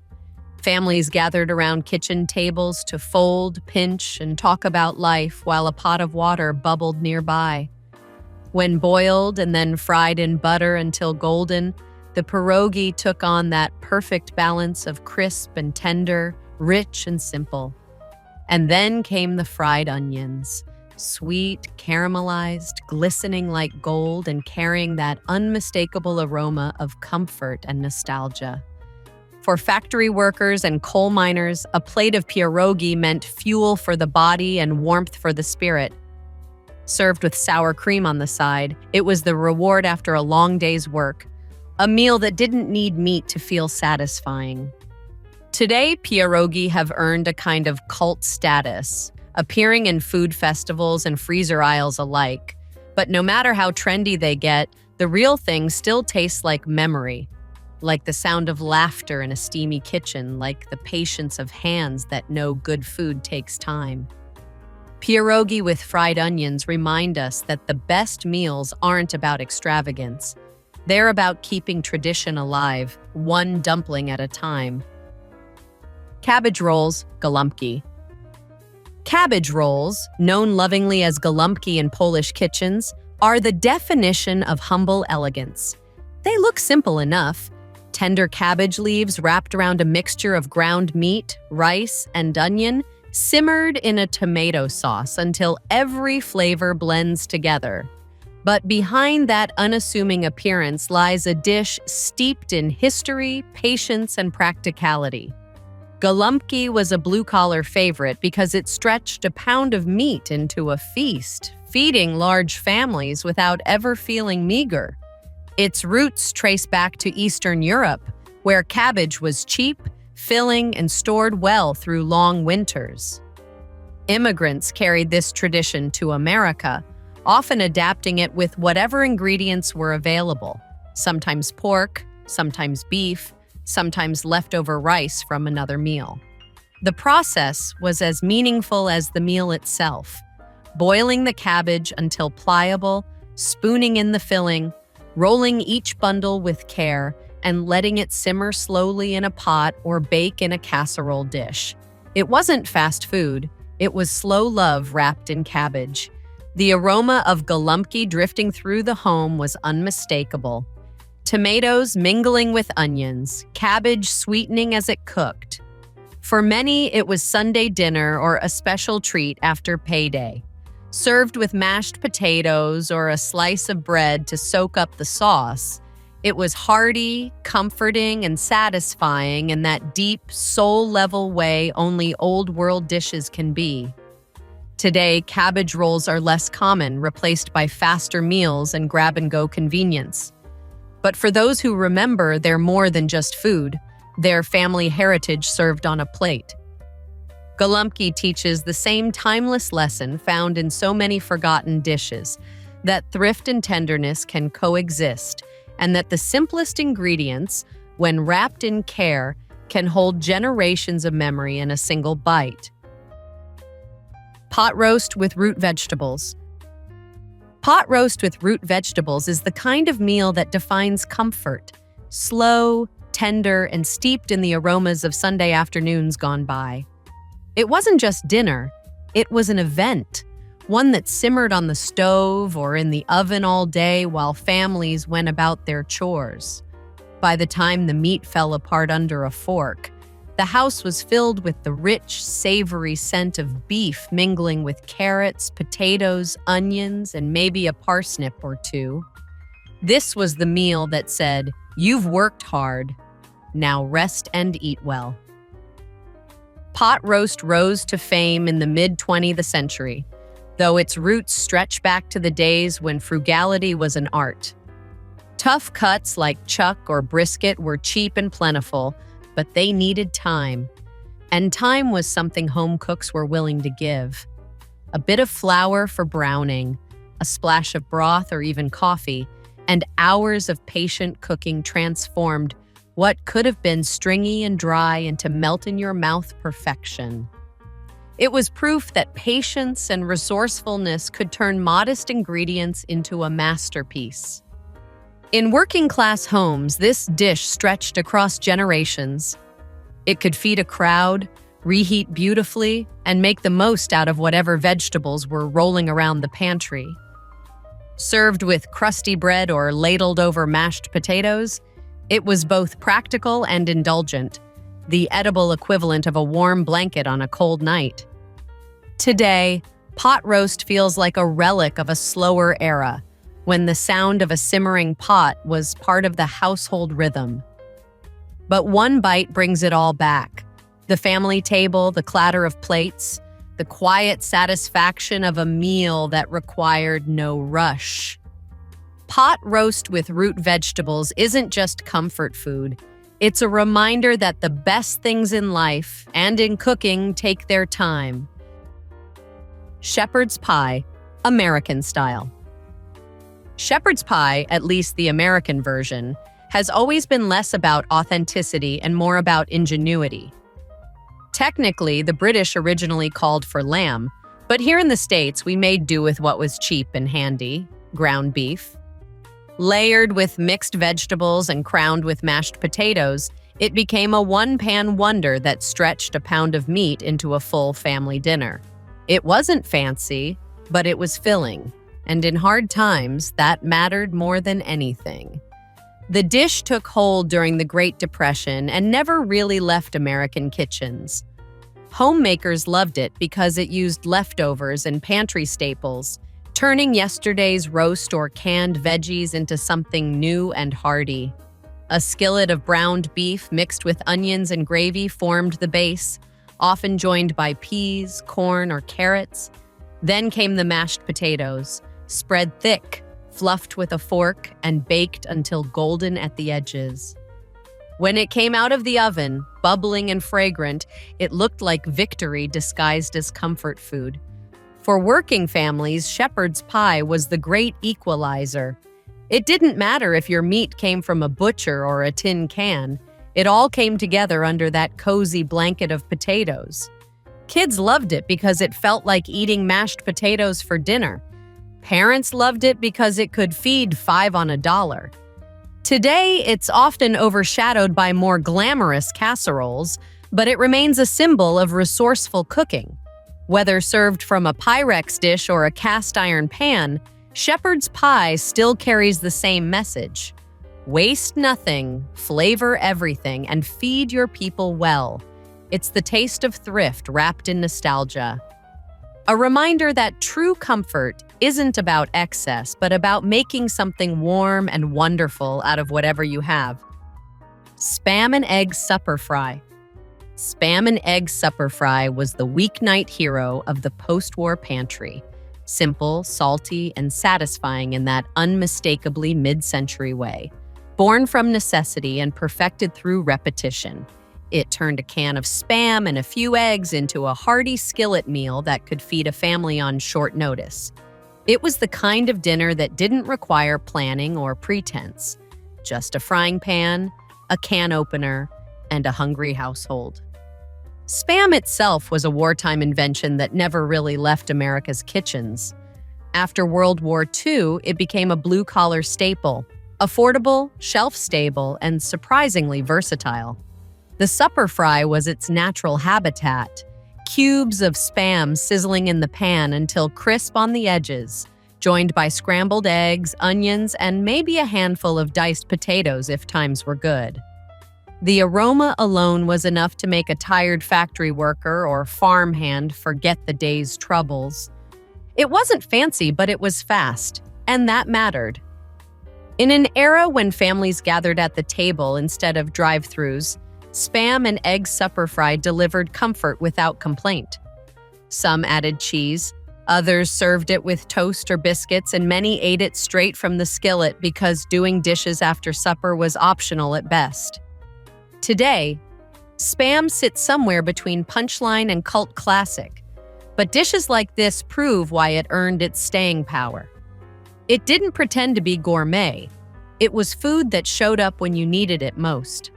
Families gathered around kitchen tables to fold, pinch, and talk about life while a pot of water bubbled nearby. When boiled and then fried in butter until golden, The pierogi took on that perfect balance of crisp and tender, rich and simple. And then came the fried onions, sweet, caramelized, glistening like gold and carrying that unmistakable aroma of comfort and nostalgia. For factory workers and coal miners, a plate of pierogi meant fuel for the body and warmth for the spirit. Served with sour cream on the side, it was the reward after a long day's work, a meal that didn't need meat to feel satisfying. Today, pierogi have earned a kind of cult status, appearing in food festivals and freezer aisles alike. But no matter how trendy they get, the real thing still tastes like memory, like the sound of laughter in a steamy kitchen, like the patience of hands that know good food takes time. Pierogi with fried onions remind us that the best meals aren't about extravagance. They're about keeping tradition alive, one dumpling at a time. Cabbage rolls, galumpki. Cabbage rolls, known lovingly as galumpki in Polish kitchens, are the definition of humble elegance. They look simple enough. Tender cabbage leaves wrapped around a mixture of ground meat, rice, and onion, simmered in a tomato sauce until every flavor blends together. But behind that unassuming appearance lies a dish steeped in history, patience, and practicality. Galumpki was a blue-collar favorite because it stretched a pound of meat into a feast, feeding large families without ever feeling meager. Its roots trace back to Eastern Europe, where cabbage was cheap, filling, and stored well through long winters. Immigrants carried this tradition to America, often adapting it with whatever ingredients were available, sometimes pork, sometimes beef, sometimes leftover rice from another meal. The process was as meaningful as the meal itself, boiling the cabbage until pliable, spooning in the filling, rolling each bundle with care, and letting it simmer slowly in a pot or bake in a casserole dish. It wasn't fast food, it was slow love wrapped in cabbage. The aroma of galumpki drifting through the home was unmistakable. Tomatoes mingling with onions, cabbage sweetening as it cooked. For many, it was Sunday dinner or a special treat after payday. Served with mashed potatoes or a slice of bread to soak up the sauce, it was hearty, comforting, and satisfying in that deep, soul-level way only old-world dishes can be. Today, cabbage rolls are less common, replaced by faster meals and grab-and-go convenience. But for those who remember, they're more than just food. They're family heritage served on a plate. Galumpki teaches the same timeless lesson found in so many forgotten dishes, that thrift and tenderness can coexist, and that the simplest ingredients, when wrapped in care, can hold generations of memory in a single bite. Pot roast with root vegetables. Pot roast with root vegetables is the kind of meal that defines comfort, slow, tender, and steeped in the aromas of Sunday afternoons gone by. It wasn't just dinner, it was an event, one that simmered on the stove or in the oven all day while families went about their chores. By the time the meat fell apart under a fork, the house was filled with the rich, savory scent of beef mingling with carrots, potatoes, onions, and maybe a parsnip or two. This was the meal that said, "You've worked hard. Now rest and eat well." Pot roast rose to fame in the mid-20th century, though its roots stretch back to the days when frugality was an art. Tough cuts like chuck or brisket were cheap and plentiful, but they needed time. And time was something home cooks were willing to give. A bit of flour for browning, a splash of broth or even coffee, and hours of patient cooking transformed what could have been stringy and dry into melt-in-your-mouth perfection. It was proof that patience and resourcefulness could turn modest ingredients into a masterpiece. In working-class homes, this dish stretched across generations. It could feed a crowd, reheat beautifully, and make the most out of whatever vegetables were rolling around the pantry. Served with crusty bread or ladled over mashed potatoes, It was both practical and indulgent, the edible equivalent of a warm blanket on a cold night. Today, pot roast feels like a relic of a slower era, when the sound of a simmering pot was part of the household rhythm. But one bite brings it all back. The family table, the clatter of plates, the quiet satisfaction of a meal that required no rush. Pot roast with root vegetables isn't just comfort food. It's a reminder that the best things in life and in cooking take their time. Shepherd's pie, American style. Shepherd's pie, at least the American version, has always been less about authenticity and more about ingenuity. Technically, the British originally called for lamb, but here in the States, we made do with what was cheap and handy: ground beef. Layered with mixed vegetables and crowned with mashed potatoes, it became a one-pan wonder that stretched a pound of meat into a full family dinner. It wasn't fancy, but it was filling, and in hard times, that mattered more than anything. The dish took hold during the Great Depression and never really left American kitchens. Homemakers loved it because it used leftovers and pantry staples, turning yesterday's roast or canned veggies into something new and hearty. A skillet of browned beef mixed with onions and gravy formed the base, often joined by peas, corn, or carrots. Then came the mashed potatoes, spread thick, fluffed with a fork, and baked until golden at the edges. When it came out of the oven, bubbling and fragrant, it looked like victory disguised as comfort food. For working families, shepherd's pie was the great equalizer. It didn't matter if your meat came from a butcher or a tin can. It all came together under that cozy blanket of potatoes. Kids loved it because it felt like eating mashed potatoes for dinner. Parents loved it because it could feed 5 on a dollar. Today, it's often overshadowed by more glamorous casseroles, but it remains a symbol of resourceful cooking. Whether served from a Pyrex dish or a cast iron pan, shepherd's pie still carries the same message. Waste nothing, flavor everything, and feed your people well. It's the taste of thrift wrapped in nostalgia. A reminder that true comfort isn't about excess, but about making something warm and wonderful out of whatever you have. Spam and egg supper fry. Spam and egg supper fry was the weeknight hero of the post-war pantry. Simple, salty, and satisfying in that unmistakably mid-century way. Born from necessity and perfected through repetition, it turned a can of Spam and a few eggs into a hearty skillet meal that could feed a family on short notice. It was the kind of dinner that didn't require planning or pretense, just a frying pan, a can opener, and a hungry household. Spam itself was a wartime invention that never really left America's kitchens. After World War II, it became a blue-collar staple, affordable, shelf-stable, and surprisingly versatile. The supper fry was its natural habitat, cubes of Spam sizzling in the pan until crisp on the edges, joined by scrambled eggs, onions, and maybe a handful of diced potatoes if times were good. The aroma alone was enough to make a tired factory worker or farmhand forget the day's troubles. It wasn't fancy, but it was fast, and that mattered. In an era when families gathered at the table instead of drive-thrus, Spam and egg supper fry delivered comfort without complaint. Some added cheese, others served it with toast or biscuits, and many ate it straight from the skillet because doing dishes after supper was optional at best. Today, Spam sits somewhere between punchline and cult classic, but dishes like this prove why it earned its staying power. It didn't pretend to be gourmet. It was food that showed up when you needed it most.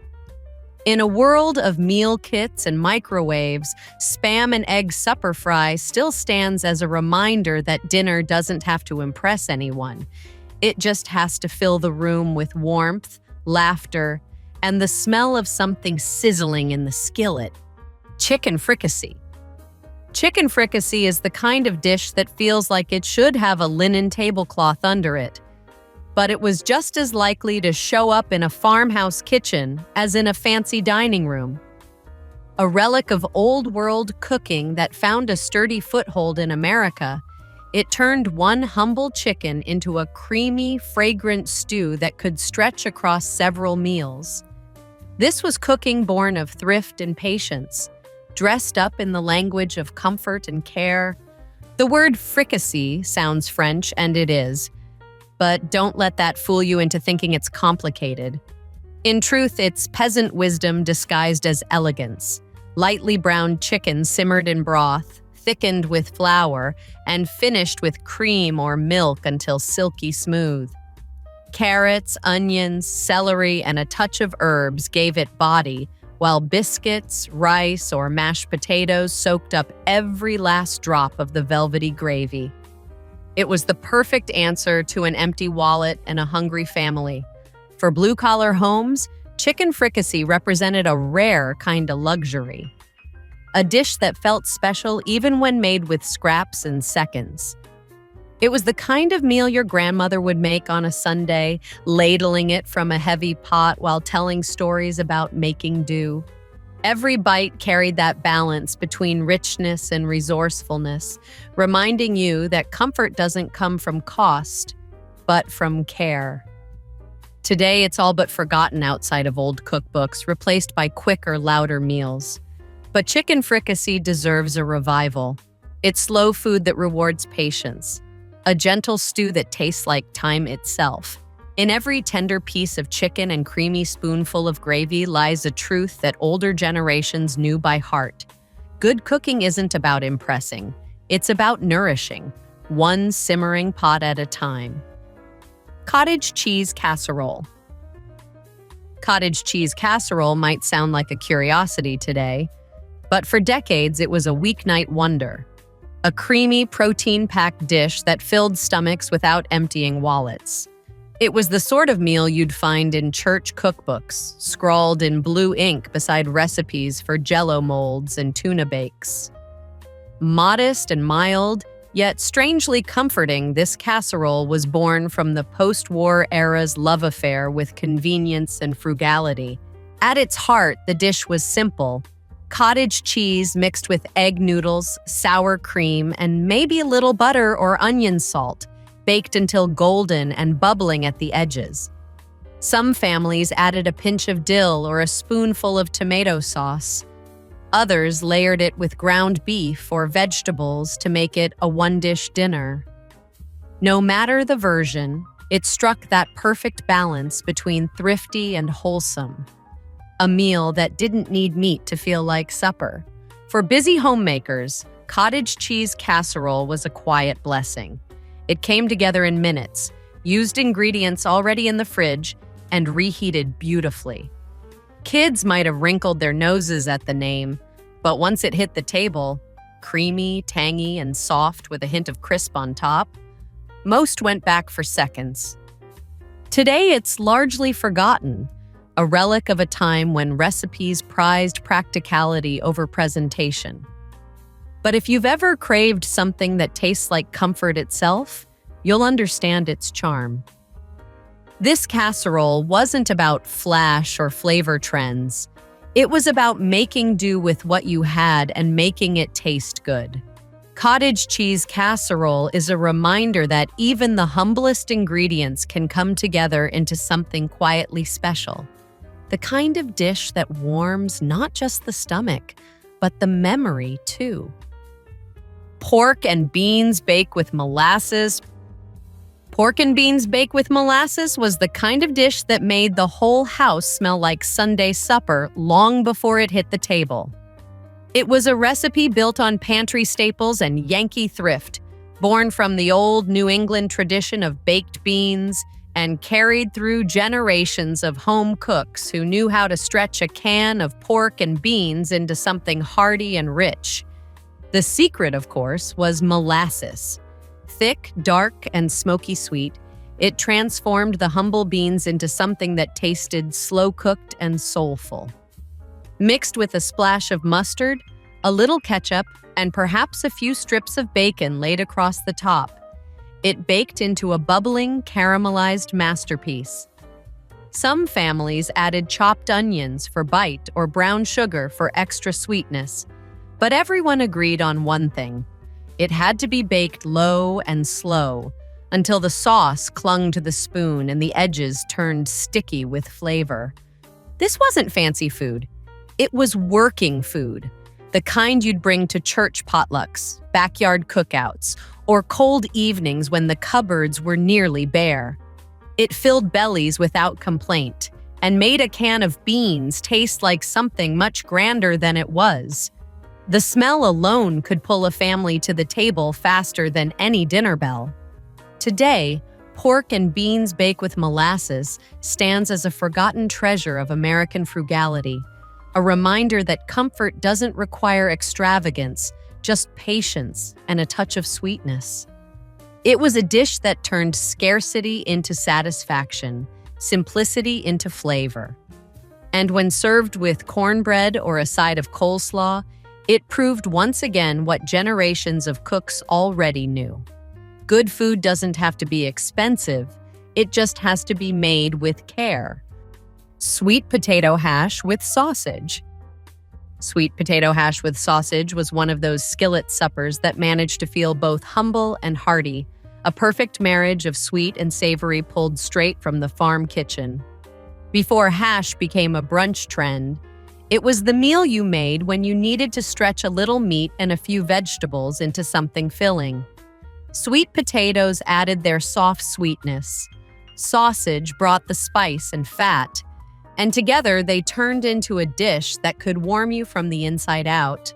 In a world of meal kits and microwaves, Spam and egg supper fry still stands as a reminder that dinner doesn't have to impress anyone. It just has to fill the room with warmth, laughter, and the smell of something sizzling in the skillet. Chicken fricassee. Chicken fricassee is the kind of dish that feels like it should have a linen tablecloth under it. but it was just as likely to show up in a farmhouse kitchen as in a fancy dining room. A relic of old-world cooking that found a sturdy foothold in America, it turned one humble chicken into a creamy, fragrant stew that could stretch across several meals. This was cooking born of thrift and patience, dressed up in the language of comfort and care. The word fricassee sounds French, and it is, but don't let that fool you into thinking it's complicated. In truth, it's peasant wisdom disguised as elegance. Lightly browned chicken simmered in broth, thickened with flour, and finished with cream or milk until silky smooth. Carrots, onions, celery, and a touch of herbs gave it body, while biscuits, rice, or mashed potatoes soaked up every last drop of the velvety gravy. It was the perfect answer to an empty wallet and a hungry family. For blue-collar homes, chicken fricassee represented a rare kind of luxury. A dish that felt special even when made with scraps and seconds. It was the kind of meal your grandmother would make on a Sunday, ladling it from a heavy pot while telling stories about making do. Every bite carried that balance between richness and resourcefulness, reminding you that comfort doesn't come from cost, but from care. Today, it's all but forgotten outside of old cookbooks, replaced by quicker, louder meals. But chicken fricassee deserves a revival. It's slow food that rewards patience, a gentle stew that tastes like time itself. In every tender piece of chicken and creamy spoonful of gravy lies a truth that older generations knew by heart. Good cooking isn't about impressing. It's about nourishing, one simmering pot at a time. Cottage cheese casserole. Cottage cheese casserole might sound like a curiosity today, but for decades it was a weeknight wonder. A creamy, protein-packed dish that filled stomachs without emptying wallets. It was the sort of meal you'd find in church cookbooks, scrawled in blue ink beside recipes for Jell-O molds and tuna bakes. Modest and mild, yet strangely comforting, this casserole was born from the post-war era's love affair with convenience and frugality. At its heart, the dish was simple: cottage cheese mixed with egg noodles, sour cream, and maybe a little butter or onion salt, baked until golden and bubbling at the edges. Some families added a pinch of dill or a spoonful of tomato sauce. Others layered it with ground beef or vegetables to make it a one-dish dinner. No matter the version, it struck that perfect balance between thrifty and wholesome. A meal that didn't need meat to feel like supper. For busy homemakers, cottage cheese casserole was a quiet blessing. It came together in minutes, used ingredients already in the fridge, and reheated beautifully. Kids might have wrinkled their noses at the name, but once it hit the table, creamy, tangy, and soft with a hint of crisp on top, most went back for seconds. Today, it's largely forgotten, a relic of a time when recipes prized practicality over presentation. But if you've ever craved something that tastes like comfort itself, you'll understand its charm. This casserole wasn't about flash or flavor trends. It was about making do with what you had and making it taste good. Cottage cheese casserole is a reminder that even the humblest ingredients can come together into something quietly special. The kind of dish that warms not just the stomach, but the memory too. Pork and beans baked with molasses. Pork and beans baked with molasses was the kind of dish that made the whole house smell like Sunday supper long before it hit the table. It was a recipe built on pantry staples and Yankee thrift, born from the old New England tradition of baked beans and carried through generations of home cooks who knew how to stretch a can of pork and beans into something hearty and rich. The secret, of course, was molasses. Thick, dark, and smoky sweet, it transformed the humble beans into something that tasted slow-cooked and soulful. Mixed with a splash of mustard, a little ketchup, and perhaps a few strips of bacon laid across the top, it baked into a bubbling, caramelized masterpiece. Some families added chopped onions for bite or brown sugar for extra sweetness, but everyone agreed on one thing. It had to be baked low and slow until the sauce clung to the spoon and the edges turned sticky with flavor. This wasn't fancy food. It was working food, the kind you'd bring to church potlucks, backyard cookouts, or cold evenings when the cupboards were nearly bare. It filled bellies without complaint and made a can of beans taste like something much grander than it was. The smell alone could pull a family to the table faster than any dinner bell. Today, pork and beans baked with molasses stands as a forgotten treasure of American frugality, a reminder that comfort doesn't require extravagance, just patience and a touch of sweetness. It was a dish that turned scarcity into satisfaction, simplicity into flavor. And when served with cornbread or a side of coleslaw, it proved once again what generations of cooks already knew. Good food doesn't have to be expensive, it just has to be made with care. Sweet potato hash with sausage. Sweet potato hash with sausage was one of those skillet suppers that managed to feel both humble and hearty, a perfect marriage of sweet and savory pulled straight from the farm kitchen. Before hash became a brunch trend, it was the meal you made when you needed to stretch a little meat and a few vegetables into something filling. Sweet potatoes added their soft sweetness. Sausage brought the spice and fat, and together they turned into a dish that could warm you from the inside out.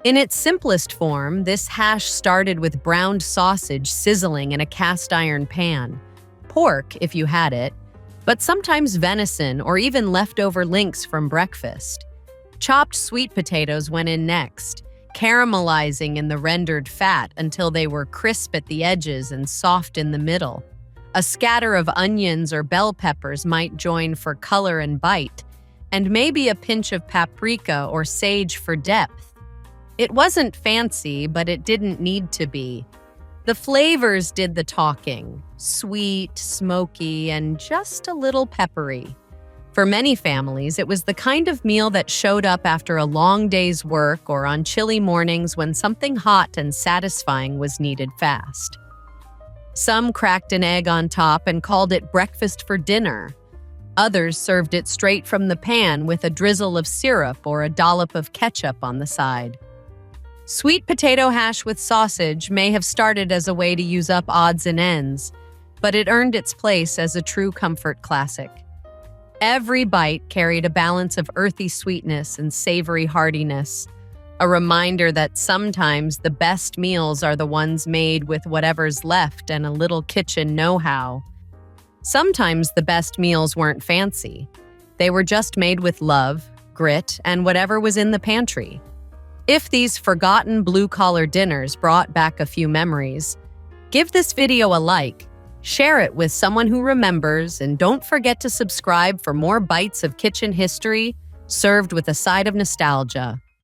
In its simplest form, this hash started with browned sausage sizzling in a cast iron pan, pork if you had it, but sometimes venison or even leftover links from breakfast. Chopped sweet potatoes went in next, caramelizing in the rendered fat until they were crisp at the edges and soft in the middle. A scatter of onions or bell peppers might join for color and bite, and maybe a pinch of paprika or sage for depth. It wasn't fancy, but it didn't need to be. The flavors did the talking, sweet, smoky, and just a little peppery. For many families, it was the kind of meal that showed up after a long day's work or on chilly mornings when something hot and satisfying was needed fast. Some cracked an egg on top and called it breakfast for dinner. Others served it straight from the pan with a drizzle of syrup or a dollop of ketchup on the side. Sweet potato hash with sausage may have started as a way to use up odds and ends, but it earned its place as a true comfort classic. Every bite carried a balance of earthy sweetness and savory heartiness, a reminder that sometimes the best meals are the ones made with whatever's left and a little kitchen know-how. Sometimes the best meals weren't fancy. They were just made with love, grit, and whatever was in the pantry. If these forgotten blue-collar dinners brought back a few memories, give this video a like, share it with someone who remembers, and don't forget to subscribe for more bites of kitchen history served with a side of nostalgia.